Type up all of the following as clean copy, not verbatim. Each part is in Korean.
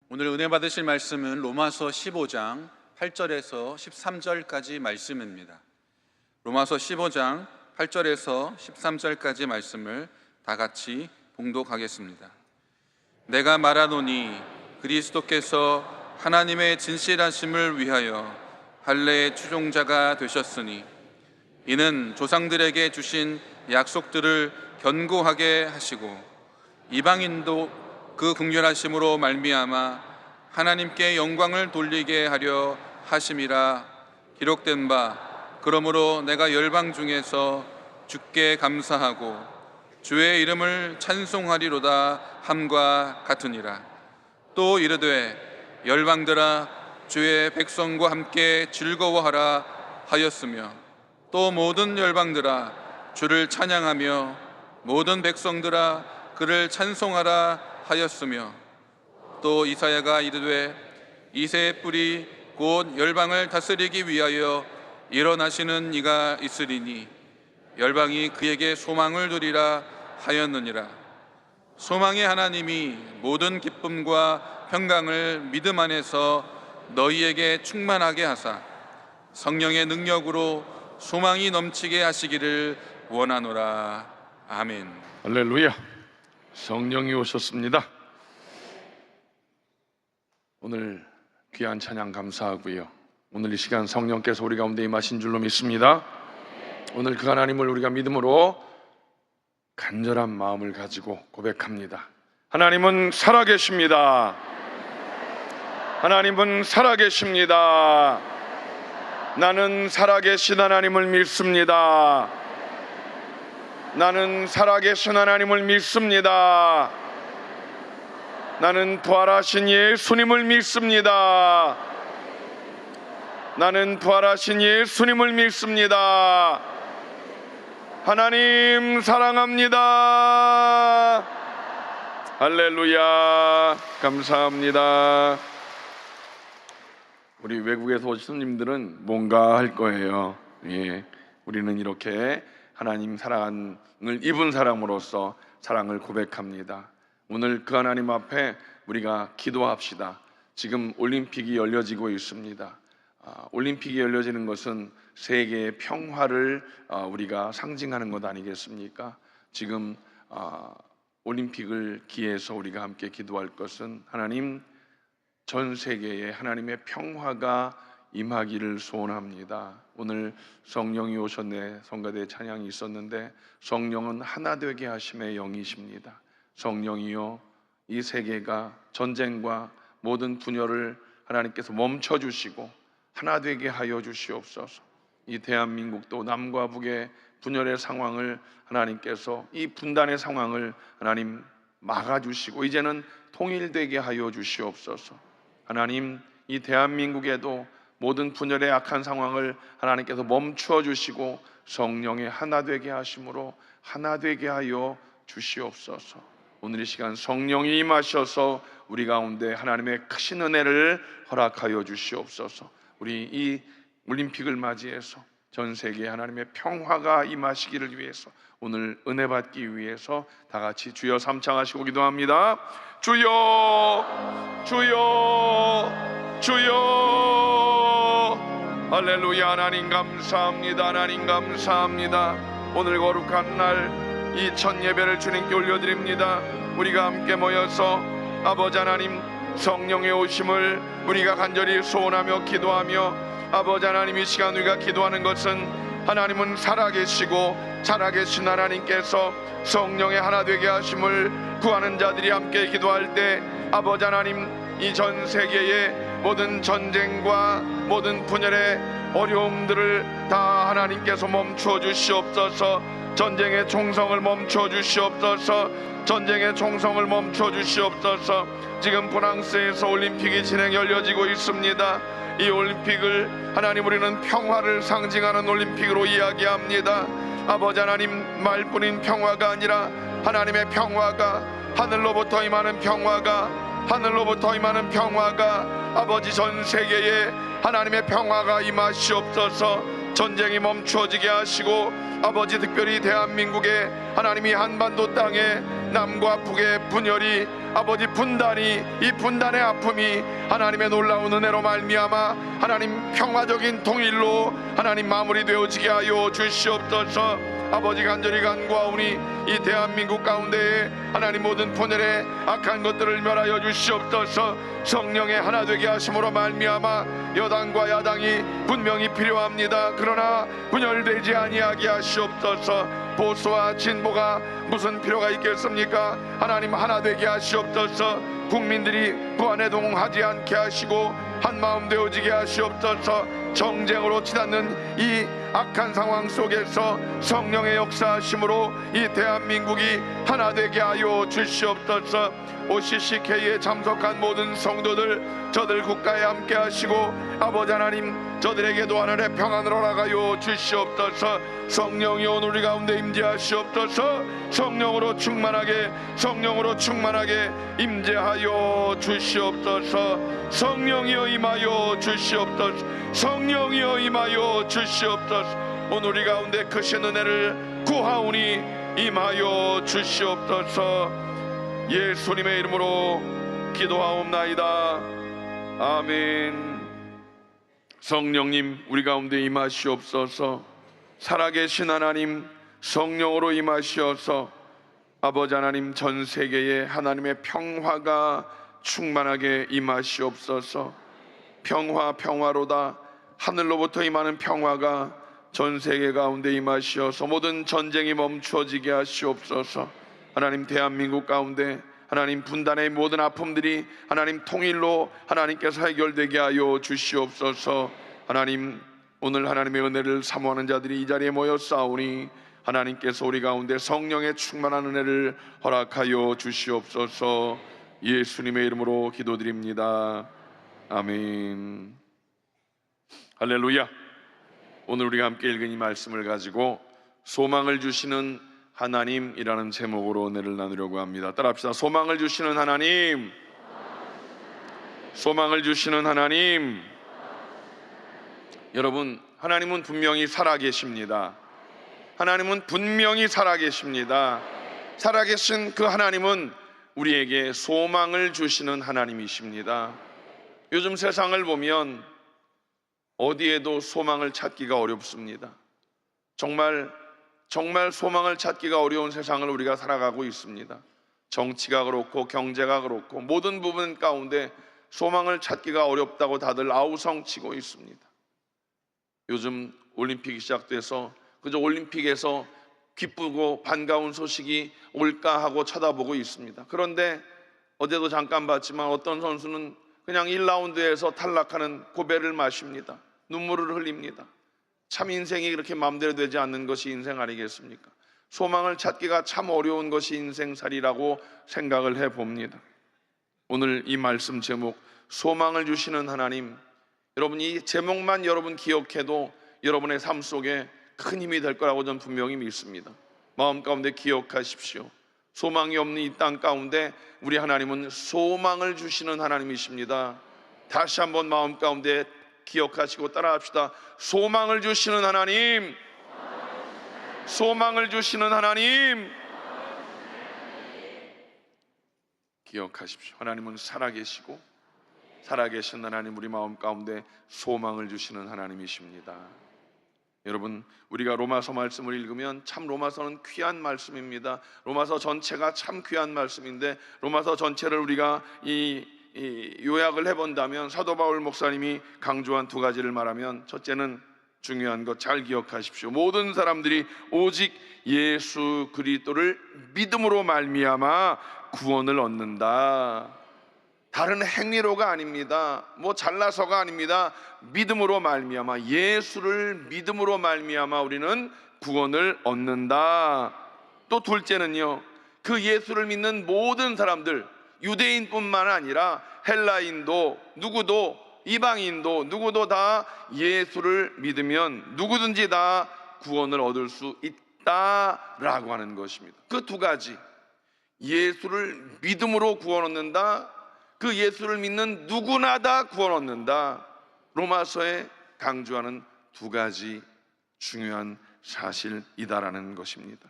오늘 은혜 받으실 말씀은 로마서 15장 8절에서 13절까지 말씀입니다. 로마서 15장 8절에서 13절까지 말씀을 다 같이 봉독하겠습니다. 내가 말하노니 그리스도께서 하나님의 진실하심을 위하여 할례의 추종자가 되셨으니 이는 조상들에게 주신 약속들을 견고하게 하시고 이방인도 그 긍휼하심으로 말미암아 하나님께 영광을 돌리게 하려 하심이라. 기록된 바 그러므로 내가 열방 중에서 주께 감사하고 주의 이름을 찬송하리로다 함과 같으니라. 또 이르되 열방들아 주의 백성과 함께 즐거워하라 하였으며 또 모든 열방들아 주를 찬양하며 모든 백성들아 그를 찬송하라 하였으며 또 이사야가 이르되 이새의 뿔이 곧 열방을 다스리기 위하여 일어나시는 이가 있으리니 열방이 그에게 소망을 두리라 하였느니라. 소망의 하나님이 모든 기쁨과 평강을 믿음 안에서 너희에게 충만하게 하사 성령의 능력으로 소망이 넘치게 하시기를 원하노라. 아멘. 할렐루야. 성령이 오셨습니다. 오늘 귀한 찬양 감사하고요, 오늘 이 시간 성령께서 우리 가운데 임하신 줄로 믿습니다. 오늘 그 하나님을 우리가 믿음으로 간절한 마음을 가지고 고백합니다. 하나님은 살아계십니다. 하나님은 살아계십니다. 나는 살아계신 하나님을 믿습니다. 나는 살아계신 하나님을 믿습니다. 나는 부활하신 예수님을 믿습니다. 나는 부활하신 예수님을 믿습니다. 하나님 사랑합니다. 할렐루야. 감사합니다. 우리 외국에서 오신 손님들은 뭔가 할 거예요. 우리는 이렇게 하나님 사랑을 입은 사람으로서 사랑을 고백합니다. 오늘 그 하나님 앞에 우리가 기도합시다. 지금 올림픽이 열려지고 있습니다. 올림픽이 열려지는 것은 세계의 평화를 우리가 상징하는 것 아니겠습니까? 지금 올림픽을 기해서 우리가 함께 기도할 것은 하나님, 전 세계에 하나님의 평화가 임하기를 소원합니다. 오늘 성령이 오셨네, 성가대 찬양이 있었는데 성령은 하나 되게 하심의 영이십니다. 성령이요, 이 세계가 전쟁과 모든 분열을 하나님께서 멈춰주시고 하나 되게 하여 주시옵소서. 이 대한민국도 남과 북의 분열의 상황을 하나님께서, 이 분단의 상황을 하나님 막아주시고 이제는 통일되게 하여 주시옵소서. 하나님, 이 대한민국에도 모든 분열의 악한 상황을 하나님께서 멈추어 주시고 성령의 하나 되게 하심으로 하나 되게 하여 주시옵소서. 오늘 이 시간 성령이 임하셔서 우리 가운데 하나님의 크신 은혜를 허락하여 주시옵소서. 우리 이 올림픽을 맞이해서 전 세계에 하나님의 평화가 임하시기를 위해서 오늘 은혜 받기 위해서 다 같이 주여 삼창하시고 기도합니다. 주여, 주여, 주여. 할렐루야. 하나님 감사합니다. 하나님 감사합니다. 오늘 거룩한 날 이 첫 예배를 주님께 올려드립니다. 우리가 함께 모여서 아버지 하나님 성령의 오심을 우리가 간절히 소원하며 기도하며, 아버지 하나님 이 시간 우리가 기도하는 것은 하나님은 살아계시고 살아계신 하나님께서 성령의 하나 되게 하심을 구하는 자들이 함께 기도할 때 아버지 하나님, 이 전 세계의 모든 전쟁과 모든 분열의 어려움들을 다 하나님께서 멈추어 주시옵소서. 전쟁의 총성을 멈추어 주시옵소서. 전쟁의 총성을 멈추어 주시옵소서. 지금 프랑스에서 올림픽이 열려지고 있습니다. 이 올림픽을 하나님, 우리는 평화를 상징하는 올림픽으로 이야기합니다. 아버지 하나님, 말뿐인 평화가 아니라 하나님의 평화가, 하늘로부터 임하는 평화가, 하늘로부터 임하는 평화가 아버지 전 세계에 하나님의 평화가 임하시옵소서. 전쟁이 멈추어지게 하시고 아버지 특별히 대한민국에 하나님이 한반도 땅에 남과 북의 분열이 아버지 분단이, 이 분단의 아픔이 하나님의 놀라운 은혜로 말미암아 하나님 평화적인 통일로 하나님 마무리되어지게 하여 주시옵소서. 아버지 간절히 간구하오니 이 대한민국 가운데에 하나님 모든 분열의 악한 것들을 멸하여 주시옵소서. 성령의 하나 되게 하심으로 말미암아 여당과 야당이 분명히 필요합니다. 그러나 분열되지 아니하게 하시옵소서. 보수와 진보가 무슨 필요가 있겠습니까? 하나님 하나 되게 하시옵소서. 국민들이 부안에 동하지 않게 하시고 한마음 되어지게 하시옵소서. 정쟁으로 치닫는 이 악한 상황 속에서 성령의 역사하심으로 이 대한민국이 하나 되게 하여 주시옵소서. OCCK에 참석한 모든 성도들, 저들 국가에 함께 하시고 아버지 하나님 저들에게도 하늘의 평안을 허락하여 주시옵소서. 성령이 오늘 우리 가운데 임재하시옵소서. 성령으로 충만하게 임재하여 주시옵소서. 성령이여 임하여 주시옵소서. 성령이여 임하여 주시옵소서. 오늘 우리 가운데 크신 은혜를 구하오니 임하여 주시옵소서. 예수님의 이름으로 기도하옵나이다. 아멘. 성령님 우리 가운데 임하시옵소서. 살아계신 하나님 성령으로 임하시어서 아버지 하나님 전 세계에 하나님의 평화가 충만하게 임하시옵소서. 평화로다. 하늘로부터 임하는 평화가 전 세계 가운데 임하시어서 모든 전쟁이 멈추어지게 하시옵소서. 하나님 대한민국 가운데 하나님 분단의 모든 아픔들이 하나님 통일로 하나님께서 해결되게 하여 주시옵소서. 하나님 오늘 하나님의 은혜를 사모하는 자들이 이 자리에 모였사오니 하나님께서 우리 가운데 성령의 충만한 은혜를 허락하여 주시옵소서. 예수님의 이름으로 기도드립니다. 아멘. 할렐루야. 오늘 우리가 함께 읽은 이 말씀을 가지고 소망을 주시는 하나님이라는 제목으로 은혜를 나누려고 합니다. 따라합시다. 소망을 주시는 하나님, 소망을 주시는 하나님. 여러분, 하나님은 분명히 살아계십니다. 하나님은 분명히 살아계십니다. 살아계신 그 하나님은 우리에게 소망을 주시는 하나님이십니다. 요즘 세상을 보면 어디에도 소망을 찾기가 어렵습니다. 정말 소망을 찾기가 어려운 세상을 우리가 살아가고 있습니다. 정치가 그렇고 경제가 그렇고 모든 부분 가운데 소망을 찾기가 어렵다고 다들 아우성치고 있습니다. 요즘 올림픽이 시작돼서 그저 올림픽에서 기쁘고 반가운 소식이 올까 하고 쳐다보고 있습니다. 그런데 어제도 잠깐 봤지만 어떤 선수는 그냥 1라운드에서 탈락하는 고배를 마십니다. 눈물을 흘립니다. 참 인생이 그렇게 마음대로 되지 않는 것이 인생 아니겠습니까? 소망을 찾기가 참 어려운 것이 인생살이라고 생각을 해봅니다. 오늘 이 말씀 제목 소망을 주시는 하나님, 여러분 이 제목만 여러분 기억해도 여러분의 삶 속에 큰 힘이 될 거라고 저는 분명히 믿습니다. 마음 가운데 기억하십시오. 소망이 없는 이 땅 가운데 우리 하나님은 소망을 주시는 하나님이십니다. 다시 한번 마음 가운데 기억하시고 따라합시다. 소망을 주시는 하나님, 소망을 주시는 하나님. 기억하십시오. 하나님은 살아계시고 살아계신 하나님, 우리 마음 가운데 소망을 주시는 하나님이십니다. 여러분, 우리가 로마서 말씀을 읽으면 참 로마서는 귀한 말씀입니다. 로마서 전체가 참 귀한 말씀인데 로마서 전체를 우리가 요약을 해본다면 사도 바울 목사님이 강조한 두 가지를 말하면, 첫째는 중요한 것 잘 기억하십시오. 모든 사람들이 오직 예수 그리스도를 믿음으로 말미암아 구원을 얻는다. 다른 행위로가 아닙니다. 뭐 잘나서가 아닙니다. 믿음으로 말미암아, 예수를 믿음으로 말미암아 우리는 구원을 얻는다. 또 둘째는요, 그 예수를 믿는 모든 사람들, 유대인뿐만 아니라 헬라인도 누구도 이방인도 누구도 다 예수를 믿으면 누구든지 다 구원을 얻을 수 있다라고 하는 것입니다. 그 두 가지, 예수를 믿음으로 구원 얻는다, 그 예수를 믿는 누구나 다 구원 얻는다. 로마서에 강조하는 두 가지 중요한 사실이다라는 것입니다.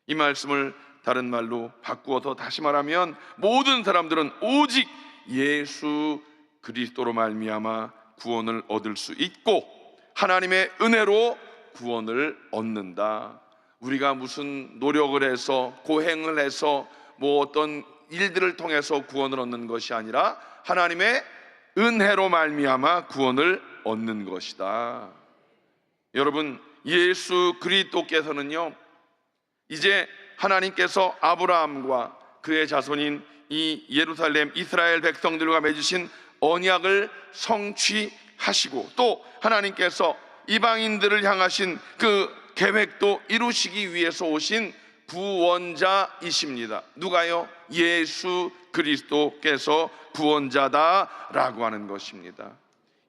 이 말씀을 다른 말로 바꾸어서 다시 말하면 모든 사람들은 오직 예수 그리스도로 말미암아 구원을 얻을 수 있고 하나님의 은혜로 구원을 얻는다. 우리가 무슨 노력을 해서 고행을 해서 뭐 어떤 일들을 통해서 구원을 얻는 것이 아니라 하나님의 은혜로 말미암아 구원을 얻는 것이다. 여러분, 예수 그리스도께서는요 이제 하나님께서 아브라함과 그의 자손인 이 예루살렘 이스라엘 백성들과 맺으신 언약을 성취하시고 또 하나님께서 이방인들을 향하신 그 계획도 이루시기 위해서 오신 구원자이십니다. 누가요? 예수 그리스도께서 구원자다라고 하는 것입니다.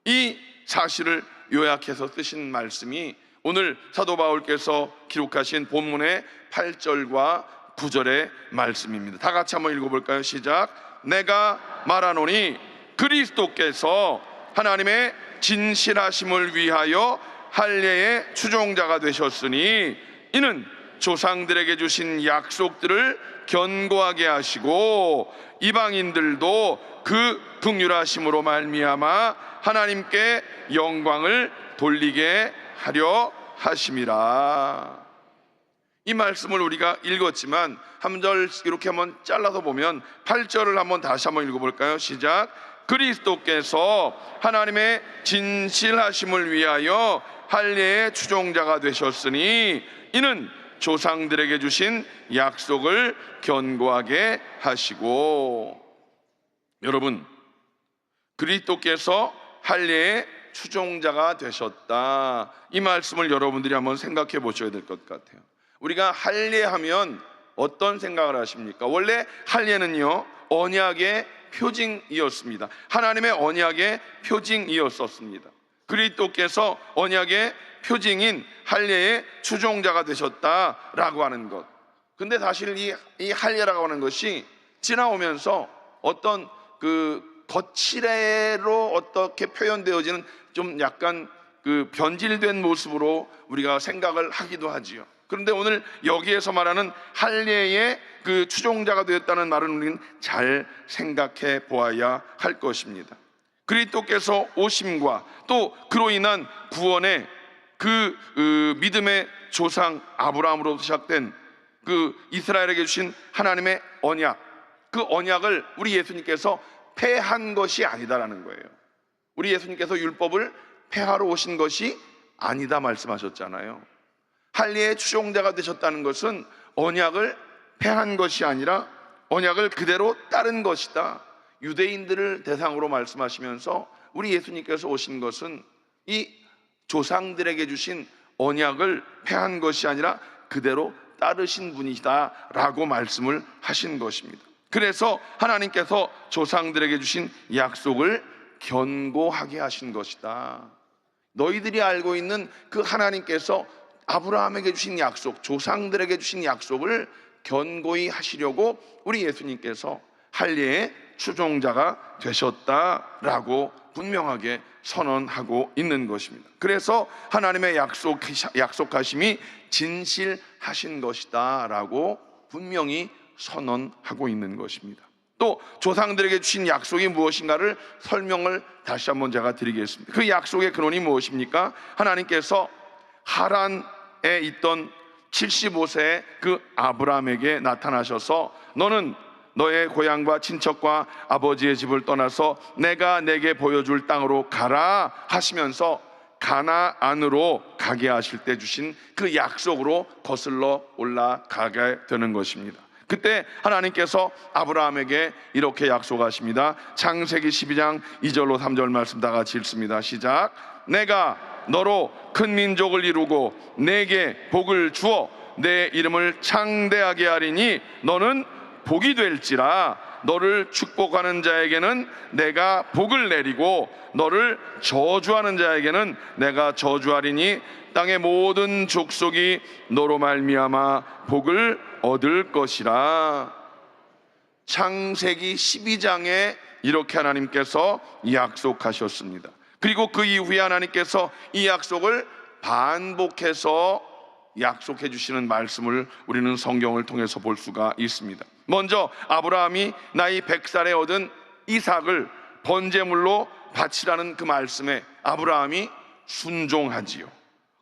이 사실을 요약해서 쓰신 말씀이 오늘 사도 바울께서 기록하신 본문의 8절과 9절의 말씀입니다. 다 같이 한번 읽어볼까요? 시작. 내가 말하노니 그리스도께서 하나님의 진실하심을 위하여 할례의 추종자가 되셨으니 이는 조상들에게 주신 약속들을 견고하게 하시고 이방인들도 그 긍휼하심으로 말미암아 하나님께 영광을 돌리게 하려 하심이라. 이 말씀을 우리가 읽었지만 한 절 이렇게 한번 잘라서 보면 8절을 한번 다시 한번 읽어볼까요? 시작. 그리스도께서 하나님의 진실하심을 위하여 할례의 추종자가 되셨으니 이는 조상들에게 주신 약속을 견고하게 하시고. 여러분, 그리스도께서 할례의 추종자가 되셨다. 이 말씀을 여러분들이 한번 생각해 보셔야 될 것 같아요. 우리가 할례하면 어떤 생각을 하십니까? 원래 할례는요 언약의 표징이었습니다. 하나님의 언약의 표징이었었습니다. 그리스도께서 언약의 표징인 할례의 추종자가 되셨다라고 하는 것. 근데 사실 이 할례라고 하는 것이 지나오면서 어떤 그 거칠애로 어떻게 표현되어지는 좀 약간 그 변질된 모습으로 우리가 생각을 하기도 하지요. 그런데 오늘 여기에서 말하는 할례의 그 추종자가 되었다는 말은 우리는 잘 생각해 보아야 할 것입니다. 그리스도께서 오심과 또 그로 인한 구원의 그 믿음의 조상 아브라함으로부터 시작된 그 이스라엘에게 주신 하나님의 언약, 그 언약을 우리 예수님께서 폐한 것이 아니다라는 거예요. 우리 예수님께서 율법을 폐하러 오신 것이 아니다 말씀하셨잖아요. 할례의 추종자가 되셨다는 것은 언약을 폐한 것이 아니라 언약을 그대로 따른 것이다. 유대인들을 대상으로 말씀하시면서 우리 예수님께서 오신 것은 이 조상들에게 주신 언약을 폐한 것이 아니라 그대로 따르신 분이다 라고 말씀을 하신 것입니다. 그래서 하나님께서 조상들에게 주신 약속을 견고하게 하신 것이다. 너희들이 알고 있는 그 하나님께서 아브라함에게 주신 약속, 조상들에게 주신 약속을 견고히 하시려고 우리 예수님께서 할례의 추종자가 되셨다라고 분명하게 선언하고 있는 것입니다. 그래서 하나님의 약속하심이 진실하신 것이다 라고 분명히 선언하고 있는 것입니다. 또 조상들에게 주신 약속이 무엇인가를 설명을 다시 한번 제가 드리겠습니다. 그 약속의 근원이 무엇입니까? 하나님께서 하란에 있던 75세의 그 아브라함에게 나타나셔서 너는 너의 고향과 친척과 아버지의 집을 떠나서 내가 내게 보여줄 땅으로 가라 하시면서 가나안으로 가게 하실 때 주신 그 약속으로 거슬러 올라가게 되는 것입니다. 그때 하나님께서 아브라함에게 이렇게 약속하십니다. 창세기 12장 2절로 3절 말씀 다 같이 읽습니다. 시작. 내가 너로 큰 민족을 이루고 내게 복을 주어 내 이름을 창대하게 하리니 너는 복이 될지라. 너를 축복하는 자에게는 내가 복을 내리고 너를 저주하는 자에게는 내가 저주하리니 땅의 모든 족속이 너로 말미암아 복을 얻을 것이라. 창세기 12장에 이렇게 하나님께서 약속하셨습니다. 그리고 그 이후에 하나님께서 이 약속을 반복해서 약속해 주시는 말씀을 우리는 성경을 통해서 볼 수가 있습니다. 먼저 아브라함이 나이 100살에 얻은 이삭을 번제물로 바치라는 그 말씀에 아브라함이 순종하지요.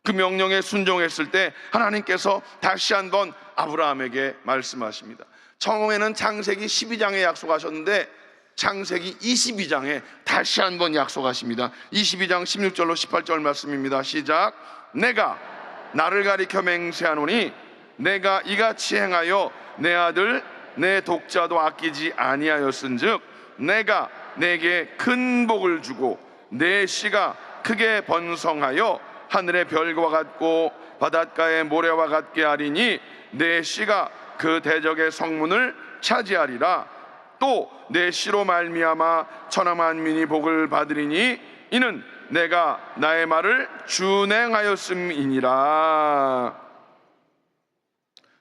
그 명령에 순종했을 때 하나님께서 다시 한번 아브라함에게 말씀하십니다. 처음에는 창세기 12장에 약속하셨는데 창세기 22장에 다시 한번 약속하십니다. 22장 16절로 18절 말씀입니다. 시작. 내가 나를 가리켜 맹세하노니 내가 이같이 행하여 내 아들 내 독자도 아끼지 아니하였은즉 내가 내게 큰 복을 주고 내 씨가 크게 번성하여 하늘의 별과 같고 바닷가의 모래와 같게 하리니 내 씨가 그 대적의 성문을 차지하리라. 또 내 씨로 말미암아 천하 만민이 복을 받으리니 이는 내가 나의 말을 준행하였음이니라.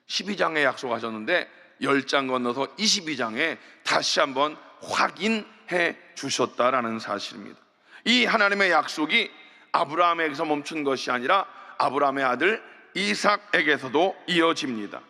12장에 약속하셨는데 10장 건너서 22장에 다시 한번 확인해 주셨다라는 사실입니다. 이 하나님의 약속이 아브라함에게서 멈춘 것이 아니라 아브라함의 아들 이삭에게서도 이어집니다.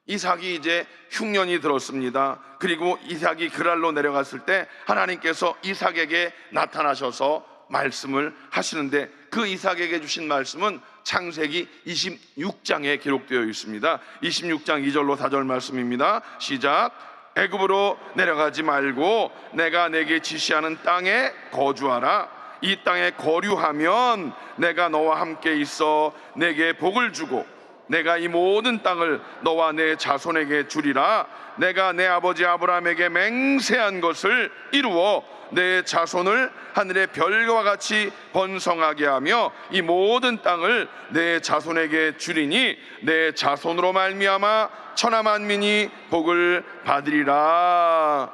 이삭이 이제 흉년이 들었습니다. 그리고 이삭이 그랄로 내려갔을 때 하나님께서 이삭에게 나타나셔서 말씀을 하시는데 그 이삭에게 주신 말씀은 창세기 26장에 기록되어 있습니다. 26장 2절로 4절 말씀입니다. 시작. 애굽으로 내려가지 말고 내가 내게 지시하는 땅에 거주하라. 이 땅에 거류하면 내가 너와 함께 있어 내게 복을 주고 내가 이 모든 땅을 너와 내 자손에게 주리라. 내가 내 아버지 아브라함에게 맹세한 것을 이루어 내 자손을 하늘의 별과 같이 번성하게 하며 이 모든 땅을 내 자손에게 주리니 내 자손으로 말미암아 천하 만민이 복을 받으리라.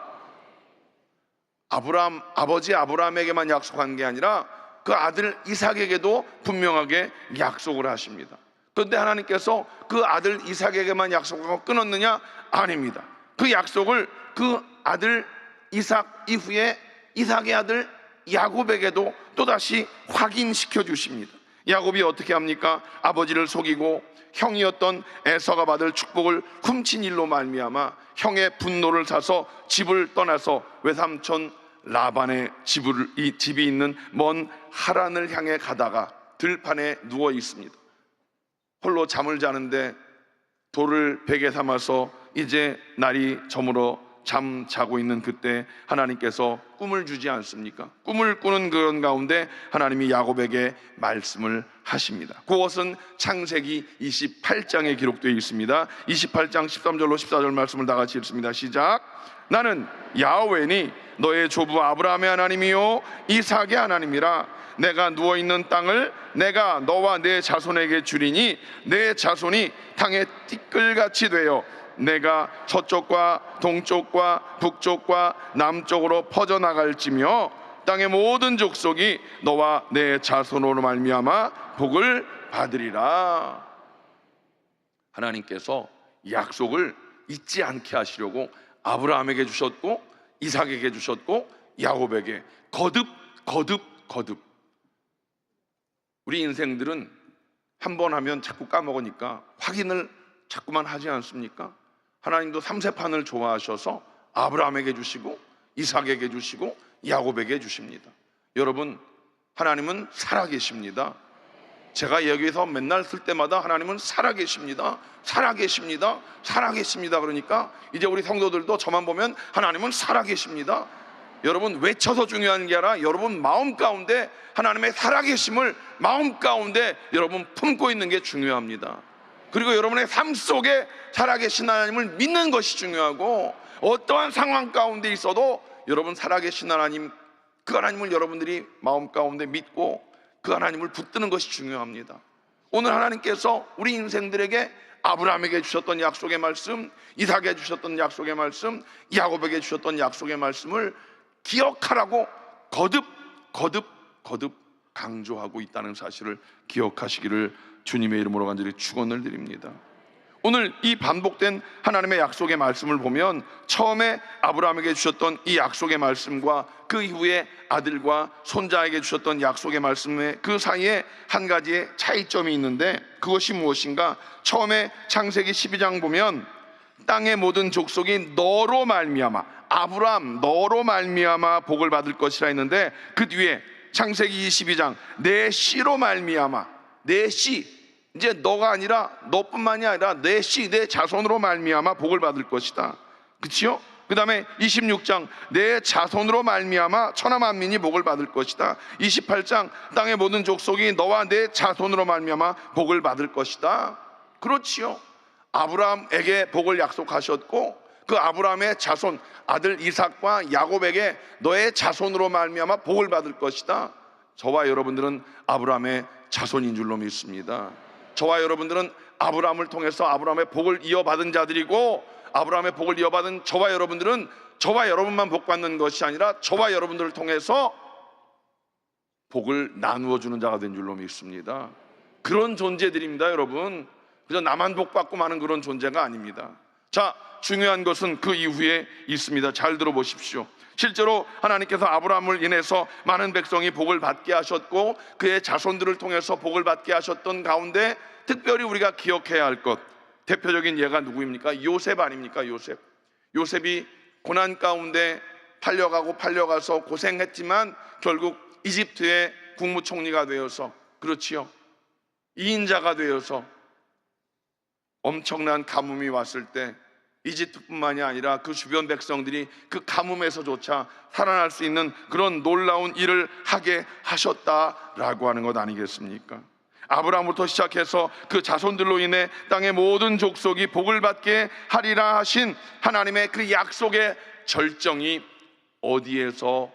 아버지 아브라함에게만 약속한 게 아니라 그 아들 이삭에게도 분명하게 약속을 하십니다. 그런데 하나님께서 그 아들 이삭에게만 약속하고 끊었느냐? 아닙니다. 그 약속을 그 아들 이삭 이후에 이삭의 아들 야곱에게도 또다시 확인시켜 주십니다. 야곱이 어떻게 합니까? 아버지를 속이고 형이었던 에서가 받을 축복을 훔친 일로 말미암아 형의 분노를 사서 집을 떠나서 외삼촌 라반의 집이 있는 먼 하란을 향해 가다가 들판에 누워 있습니다. 홀로 잠을 자는데 돌을 베개 삼아서 이제 날이 저물어 잠 자고 있는 그때 하나님께서 꿈을 주지 않습니까? 꿈을 꾸는 그런 가운데 하나님이 야곱에게 말씀을 하십니다. 그것은 창세기 28장에 기록되어 있습니다. 28장 13절로 14절 말씀을 다 같이 읽습니다. 시작. 나는 야훼니 너의 조부 아브라함의 하나님이요 이삭의 하나님이라. 내가 누워있는 땅을 내가 너와 내 자손에게 주리니 내 자손이 땅의 티끌같이 되어 내가 서쪽과 동쪽과 북쪽과 남쪽으로 퍼져나갈지며 땅의 모든 족속이 너와 내 자손으로 말미암아 복을 받으리라. 하나님께서 약속을 잊지 않게 하시려고 아브라함에게 주셨고 이삭에게 주셨고 야곱에게 거듭. 우리 인생들은 한 번 하면 자꾸 까먹으니까 확인을 자꾸만 하지 않습니까? 하나님도 삼세판을 좋아하셔서 아브라함에게 주시고 이삭에게 주시고 야곱에게 주십니다. 여러분, 하나님은 살아계십니다. 제가 여기서 맨날 쓸 때마다 하나님은 살아계십니다. 그러니까 이제 우리 성도들도 저만 보면 하나님은 살아계십니다. 여러분, 외쳐서 중요한 게 아니라 여러분 마음 가운데 하나님의 살아계심을 마음 가운데 여러분 품고 있는 게 중요합니다. 그리고 여러분의 삶 속에 살아계신 하나님을 믿는 것이 중요하고, 어떠한 상황 가운데 있어도 여러분 살아계신 하나님, 그 하나님을 여러분들이 마음 가운데 믿고 그 하나님을 붙드는 것이 중요합니다. 오늘 하나님께서 우리 인생들에게 아브라함에게 주셨던 약속의 말씀, 이삭에게 주셨던 약속의 말씀, 야곱에게 주셨던 약속의 말씀을 기억하라고 거듭 강조하고 있다는 사실을 기억하시기를 주님의 이름으로 간절히 축원을 드립니다. 오늘 이 반복된 하나님의 약속의 말씀을 보면 처음에 아브라함에게 주셨던 이 약속의 말씀과 그 이후에 아들과 손자에게 주셨던 약속의 말씀의 그 사이에 한 가지의 차이점이 있는데, 그것이 무엇인가? 처음에 창세기 12장 보면 땅의 모든 족속이 너로 말미암아, 아브라함 너로 말미암아 복을 받을 것이라 했는데, 그 뒤에 창세기 22장 내 씨로 말미암아, 내 씨, 이제 너가 아니라 너뿐만이 아니라 내 씨, 내 자손으로 말미암아 복을 받을 것이다. 그렇지요? 그 다음에 26장 내 자손으로 말미암아 천하 만민이 복을 받을 것이다. 28장 땅의 모든 족속이 너와 내 자손으로 말미암아 복을 받을 것이다. 그렇지요. 아브라함에게 복을 약속하셨고, 그 아브라함의 자손 아들 이삭과 야곱에게 너의 자손으로 말미암아 복을 받을 것이다. 저와 여러분들은 아브라함의 자손인 줄로 믿습니다. 저와 여러분들은 아브라함을 통해서 아브라함의 복을 이어받은 자들이고, 아브라함의 복을 이어받은 저와 여러분들은 저와 여러분만 복 받는 것이 아니라 저와 여러분들을 통해서 복을 나누어 주는 자가 된 줄로 믿습니다. 그런 존재들입니다, 여러분. 그저 나만 복 받고 마는 그런 존재가 아닙니다. 자, 중요한 것은 그 이후에 있습니다. 잘 들어보십시오. 실제로 하나님께서 아브라함을 인해서 많은 백성이 복을 받게 하셨고, 그의 자손들을 통해서 복을 받게 하셨던 가운데 특별히 우리가 기억해야 할 것, 대표적인 예가 누구입니까? 요셉 아닙니까? 요셉이 고난 가운데 팔려가서 고생했지만 결국 이집트의 국무총리가 되어서, 그렇지요, 2인자가 되어서 엄청난 가뭄이 왔을 때 이집트뿐만이 아니라 그 주변 백성들이 그 가뭄에서조차 살아날 수 있는 그런 놀라운 일을 하게 하셨다라고 하는 것 아니겠습니까? 아브라함부터 시작해서 그 자손들로 인해 땅의 모든 족속이 복을 받게 하리라 하신 하나님의 그 약속의 절정이 어디에서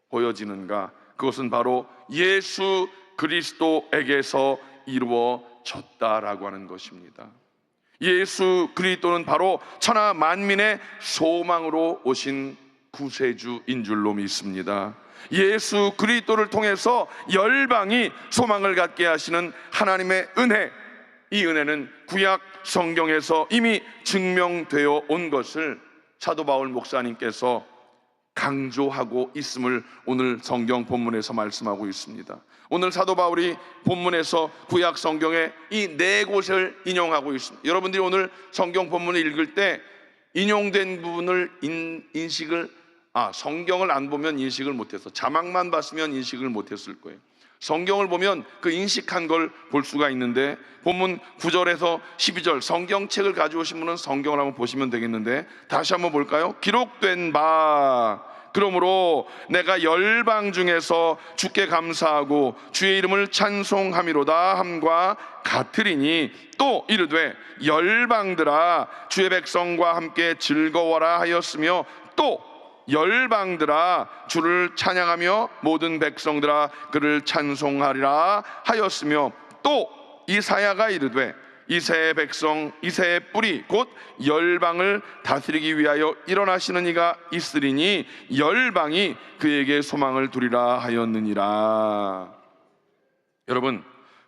보여지는가? 그것은 바로 예수 그리스도에게서 이루어졌다라고 하는 것입니다. 예수 그리스도는 바로 천하 만민의 소망으로 오신 구세주인 줄로 믿습니다. 예수 그리스도를 통해서 열방이 소망을 갖게 하시는 하나님의 은혜, 이 은혜는 구약 성경에서 이미 증명되어 온 것을 사도 바울 목사님께서 강조하고 있음을 오늘 성경 본문에서 말씀하고 있습니다. 오늘 사도 바울이 본문에서 구약 성경의 이 네 곳을 인용하고 있습니다. 여러분들이 오늘 성경 본문을 읽을 때 인용된 부분을 성경을 안 보면 인식을 못해서, 자막만 봤으면 인식을 못했을 거예요. 성경을 보면 그 인식한 걸 볼 수가 있는데, 본문 9절에서 12절 성경책을 가져오신 분은 성경을 한번 보시면 되겠는데, 다시 한번 볼까요? 기록된 바 그러므로 내가 열방 중에서 주께 감사하고 주의 이름을 찬송함이로다 함과 같으리니, 또 이르되 열방들아 주의 백성과 함께 즐거워라 하였으며, 또 열방들아 주를 찬양하며 모든 백성들아 그를 찬송하리라 하였으며, 또 이사야가 이르되 이새의 백성 이새의 뿌리 곧 열방을 다스리기 위하여 일어나시는 이가 있으리니 열방이 그에게 소망을 두리라 하였느니라. 여러분,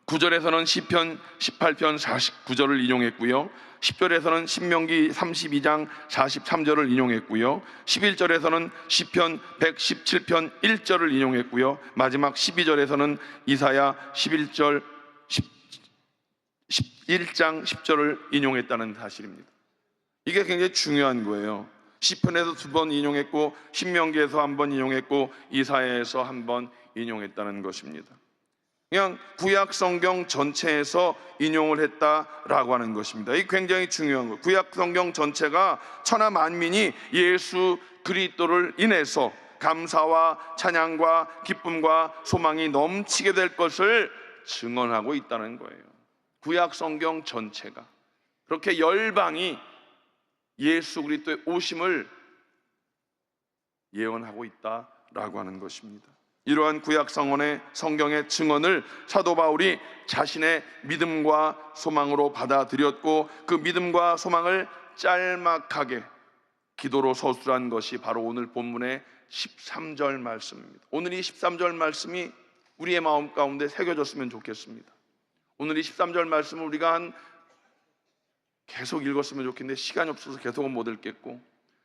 9절에서는 시편 18편 49절을 인용했고요, 10절에서는 신명기 32장 43절을 인용했고요, 11절에서는 시편 117편 1절을 인용했고요, 마지막 12절에서는 이사야 11장 10절을 인용했다는 사실입니다. 이게 굉장히 중요한 거예요. 시편에서 2번 인용했고, 신명기에서 1번 인용했고, 이사야에서 1번 인용했다는 것입니다. 그냥 구약 성경 전체에서 인용을 했다라고 하는 것입니다. 이게 굉장히 중요한 거예요. 구약 성경 전체가 천하 만민이 예수 그리스도를 인해서 감사와 찬양과 기쁨과 소망이 넘치게 될 것을 증언하고 있다는 거예요. 구약 성경 전체가 그렇게 열방이 예수 그리스도의 오심을 예언하고 있다라고 하는 것입니다. 이러한 구약 성경의 증언을 사도 바울이 자신의 믿음과 소망으로 받아들였고, 그 믿음과 소망을 짤막하게 기도로 서술한 것이 바로 오늘 본문의 13절 말씀입니다. 오늘 이 13절 말씀이 우리의 마음 가운데 새겨졌으면 좋겠습니다. 오늘 이 13절 말씀을 우리가 한 계속 읽었으면 좋겠는데 시간이 없어서 계속은 못 읽겠고,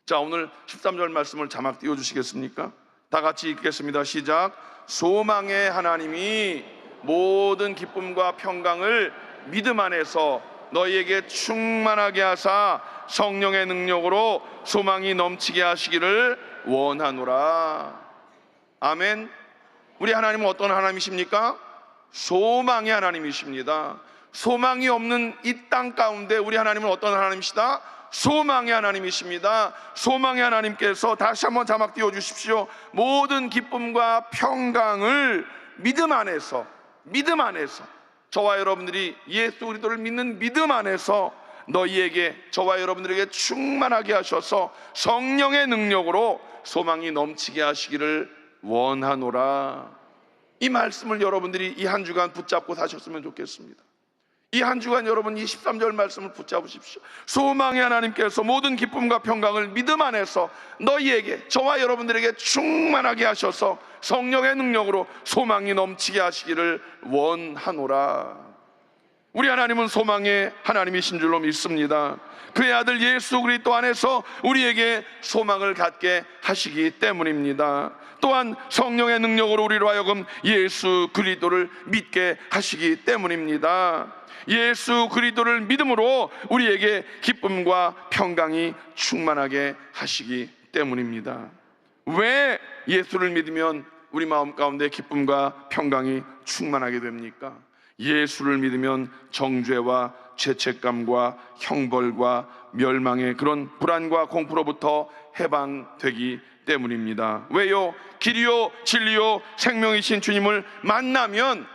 자, 오늘 13절 말씀을 자막 띄워주시겠습니까? 다 같이 읽겠습니다. 시작. 소망의 하나님이 모든 기쁨과 평강을 믿음 안에서 너희에게 충만하게 하사 성령의 능력으로 소망이 넘치게 하시기를 원하노라. 아멘. 우리 하나님은 어떤 하나님이십니까? 소망의 하나님이십니다. 소망이 없는 이 땅 가운데 우리 하나님은 어떤 하나님이시다? 소망의 하나님이십니다. 소망의 하나님께서, 다시 한번 자막 띄워주십시오. 모든 기쁨과 평강을 믿음 안에서, 저와 여러분들이 예수 그리스도를 믿는 믿음 안에서 너희에게, 저와 여러분들에게 충만하게 하셔서 성령의 능력으로 소망이 넘치게 하시기를 원하노라. 이 말씀을 여러분들이 이 한 주간 붙잡고 사셨으면 좋겠습니다. 이 한 주간 여러분 이 13절 말씀을 붙잡으십시오. 소망의 하나님께서 모든 기쁨과 평강을 믿음 안에서 너희에게, 저와 여러분들에게 충만하게 하셔서 성령의 능력으로 소망이 넘치게 하시기를 원하노라. 우리 하나님은 소망의 하나님이신 줄로 믿습니다. 그의 아들 예수 그리스도 안에서 우리에게 소망을 갖게 하시기 때문입니다. 또한 성령의 능력으로 우리로 하여금 예수 그리스도를 믿게 하시기 때문입니다. 예수 그리스도를 믿음으로 우리에게 기쁨과 평강이 충만하게 하시기 때문입니다. 왜 예수를 믿으면 우리 마음 가운데 기쁨과 평강이 충만하게 됩니까? 예수를 믿으면 정죄와 죄책감과 형벌과 멸망의 그런 불안과 공포로부터 해방되기 때문입니다. 왜요? 길이요 진리요 생명이신 주님을 만나면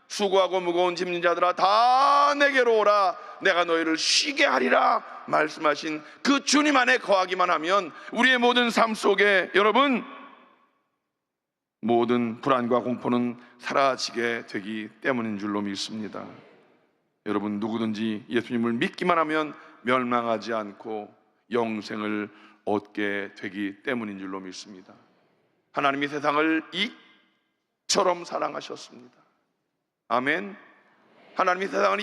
수고하고 무거운 짐진 자들아 다 내게로 오라, 내가 너희를 쉬게 하리라 말씀하신 그 주님 안에 거하기만 하면 우리의 모든 삶 속에 여러분 모든 불안과 공포는 사라지게 되기 때문인 줄로 믿습니다. 여러분, 누구든지 예수님을 믿기만 하면 멸망하지 않고 영생을 얻게 되기 때문인 줄로 믿습니다. 하나님이 세상을 이처럼 사랑하셨습니다. 아멘. 하나님이 세상을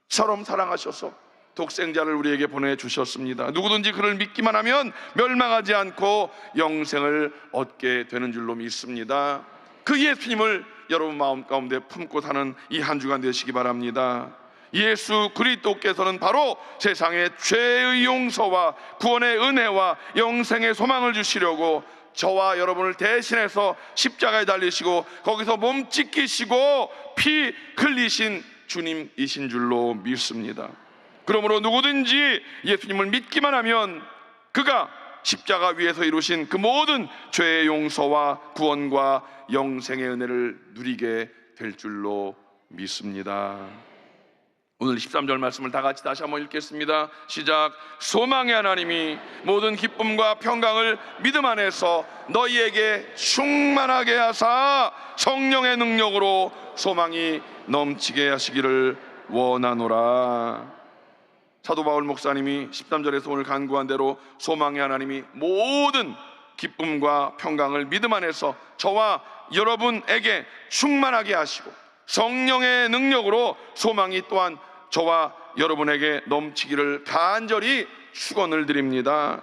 이처럼 사랑하셔서 독생자를 우리에게 보내주셨습니다. 누구든지 그를 믿기만 하면 멸망하지 않고 영생을 얻게 되는 줄로 믿습니다. 그 예수님을 여러분 마음 가운데 품고 사는 이 한 주간 되시기 바랍니다. 예수 그리스도께서는 바로 세상에 죄의 용서와 구원의 은혜와 영생의 소망을 주시려고 저와 여러분을 대신해서 십자가에 달리시고 거기서 몸 찢기시고 피 흘리신 주님이신 줄로 믿습니다. 그러므로 누구든지 예수님을 믿기만 하면 그가 십자가 위에서 이루신 그 모든 죄의 용서와 구원과 영생의 은혜를 누리게 될 줄로 믿습니다. 오늘 13절 말씀을 다 같이 다시 한번 읽겠습니다. 시작. 소망의 하나님이 모든 기쁨과 평강을 믿음 안에서 너희에게 충만하게 하사 성령의 능력으로 소망이 넘치게 하시기를 원하노라. 사도 바울 목사님이 13절에서 오늘 간구한 대로 소망의 하나님이 모든 기쁨과 평강을 믿음 안에서 저와 여러분에게 충만하게 하시고 성령의 능력으로 소망이 또한 저와 여러분에게 넘치기를 간절히 축원을 드립니다.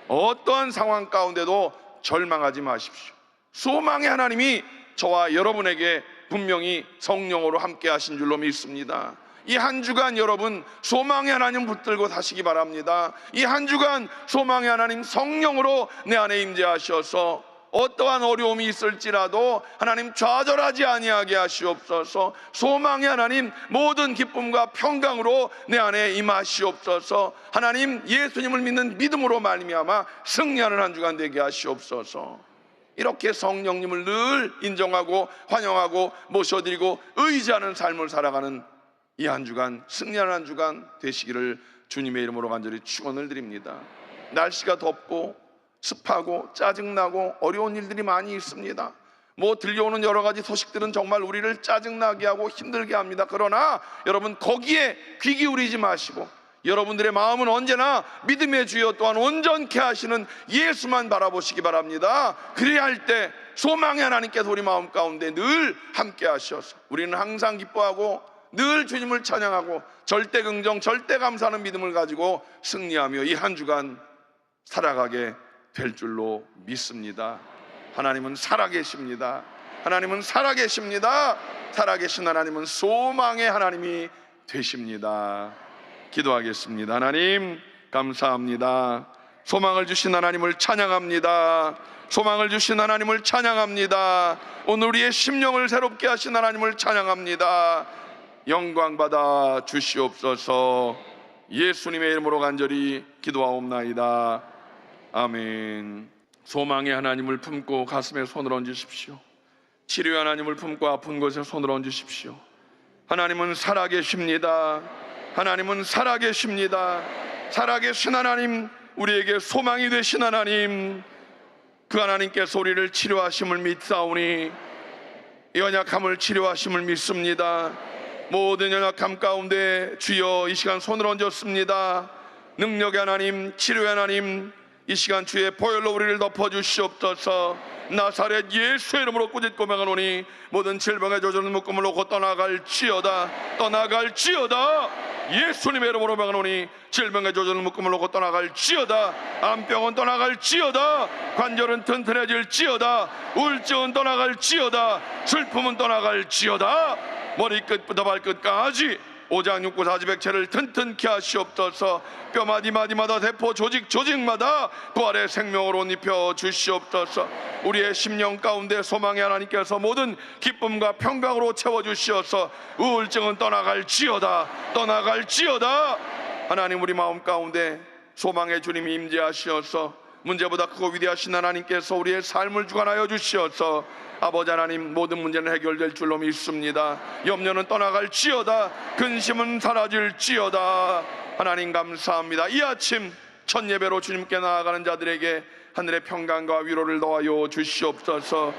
어떠한 상황 가운데도 절망하지 마십시오. 소망의 하나님이 저와 여러분에게 분명히 성령으로 함께 하신 줄로 믿습니다. 이 한 주간 여러분 소망의 하나님 붙들고 사시기 바랍니다. 이 한 주간 소망의 하나님 성령으로 내 안에 임재하셔서 어떠한 어려움이 있을지라도 하나님 좌절하지 아니하게 하시옵소서. 소망의 하나님 모든 기쁨과 평강으로 내 안에 임하시옵소서. 하나님 예수님을 믿는 믿음으로 말미암아 승리하는 한 주간 되게 하시옵소서. 이렇게 성령님을 늘 인정하고 환영하고 모셔드리고 의지하는 삶을 살아가는 이 한 주간 승리하는 한 주간 되시기를 주님의 이름으로 간절히 축원을 드립니다. 날씨가 덥고 습하고 짜증나고 어려운 일들이 많이 있습니다. 들려오는 여러 가지 소식들은 정말 우리를 짜증나게 하고 힘들게 합니다. 그러나 여러분 거기에 귀 기울이지 마시고 여러분들의 마음은 언제나 믿음의 주여 또한 온전케 하시는 예수만 바라보시기 바랍니다. 그래야 할 때 소망의 하나님께서 우리 마음 가운데 늘 함께 하셔서 우리는 항상 기뻐하고 늘 주님을 찬양하고 절대 긍정, 절대 감사하는 믿음을 가지고 승리하며 이 한 주간 살아가게 될 줄로 믿습니다. 하나님은 살아계십니다. 하나님은 살아계십니다. 살아계신 하나님은 소망의 하나님이 되십니다. 기도하겠습니다. 하나님 감사합니다. 소망을 주신 하나님을 찬양합니다. 소망을 주신 하나님을 찬양합니다. 오늘 우리의 심령을 새롭게 하신 하나님을 찬양합니다. 영광 받아 주시옵소서. 예수님의 이름으로 간절히 기도하옵나이다. 아멘. 소망의 하나님을 품고 가슴에 손을 얹으십시오. 치료의 하나님을 품고 아픈 곳에 손을 얹으십시오. 하나님은 살아계십니다. 하나님은 살아계십니다. 살아계신 하나님, 우리에게 소망이 되신 하나님, 그 하나님께서 우리를 치료하심을 믿사오니 연약함을 치료하심을 믿습니다. 모든 연약함 가운데 주여 이 시간 손을 얹었습니다. 능력의 하나님, 치료의 하나님, 이 시간 주의 보혈로 우리를 덮어주시옵소서. 나사렛 예수의 이름으로 꾸짖고 명하노니 모든 질병의 조절을 묶음을 놓고 떠나갈지어다. 떠나갈지어다. 예수님의 이름으로 명하노니 질병의 조절을 묶음을 놓고 떠나갈지어다. 암병은 떠나갈지어다. 관절은 튼튼해질지어다. 우울증은 떠나갈지어다. 슬픔은 떠나갈지어다. 머리끝부터 발끝까지 오장육부 사지백체를 튼튼케 하시옵소서. 뼈마디 마디마다 세포 조직마다 부활의 생명으로 옷 입혀 주시옵소서. 우리의 심령 가운데 소망의 하나님께서 모든 기쁨과 평강으로 채워주시어서 우울증은 떠나갈지어다. 떠나갈지어다. 하나님, 우리 마음 가운데 소망의 주님이 임재하시어서 문제보다 크고 위대하신 하나님께서 우리의 삶을 주관하여 주시어서 아버지 하나님, 모든 문제는 해결될 줄로 믿습니다. 염려는 떠나갈지어다. 근심은 사라질지어다. 하나님 감사합니다. 이 아침 첫 예배로 주님께 나아가는 자들에게 하늘의 평강과 위로를 더하여 주시옵소서.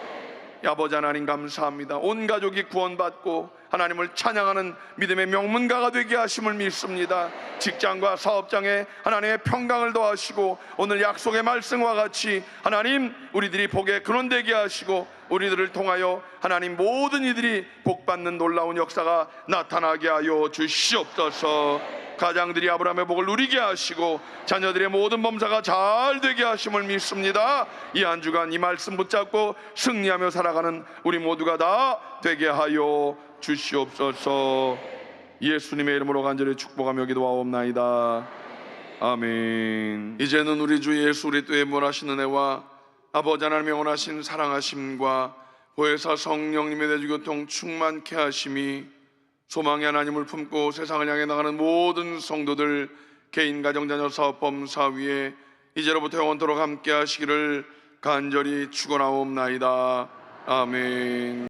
아버지 하나님 감사합니다. 온 가족이 구원받고 하나님을 찬양하는 믿음의 명문가가 되게 하심을 믿습니다. 직장과 사업장에 하나님의 평강을 더하시고 오늘 약속의 말씀과 같이 하나님 우리들이 복의 근원 되게 하시고 우리들을 통하여 하나님 모든 이들이 복받는 놀라운 역사가 나타나게 하여 주시옵소서. 가장들이 아브라함의 복을 누리게 하시고 자녀들의 모든 범사가 잘 되게 하심을 믿습니다. 이 한 주간 이 말씀 붙잡고 승리하며 살아가는 우리 모두가 다 되게 하여 주시옵소서. 예수님의 이름으로 간절히 축복하며 기도하옵나이다. 아멘. 이제는 우리 주 예수 그리스도의 무한하신 은혜와 아버지 하나님의 원하신 사랑하심과 보혜사 성령님의 대주교통 충만케 하심이 소망의 하나님을 품고 세상을 향해 나가는 모든 성도들 개인, 가정, 자녀, 사업, 범사 위에 이제로부터 영원토록 함께 하시기를 간절히 축원하옵나이다. 아멘.